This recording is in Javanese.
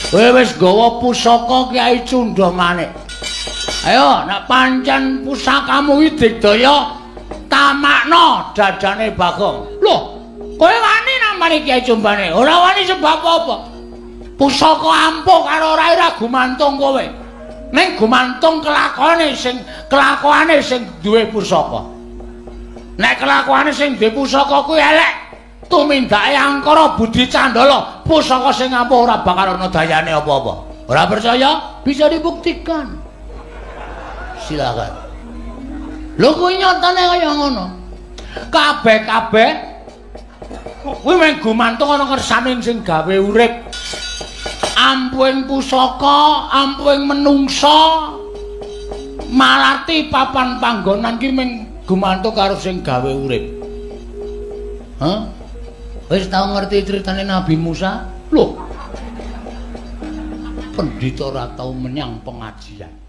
Kowe wis gawa pusaka Kyai Cunda Manik. Ayo, nek pancen pusakamu iki digdaya tamakno dadane Bagong. Loh, kowe wani namane Kyai Cunda Manik? Ora wani sebab apa? Pusaka ampuh karo ora gumantung kowe. Ning gumantung kelakuane sing duwe pusaka. Nek kelakuane sing duwe pusaka kuwi elek, tumindake angkara budi candala, pusaka sing ampuh ora bakal ana dayane apa-apa. Ora percaya? Bisa dibuktikan. Silakan. Lho kuwi nyatane kaya ngono. Kabeh-kabeh kuwi mung gumantung ana kersane sing gawe urip. Ampuing pusaka, ampuing menungsa, malarti papan panggonan ki mung gumantung karo sing gawe urip. Hah? Wis tau ngerti critane Nabi Musa? Loh. Pendhita ora tau menyang pengajian.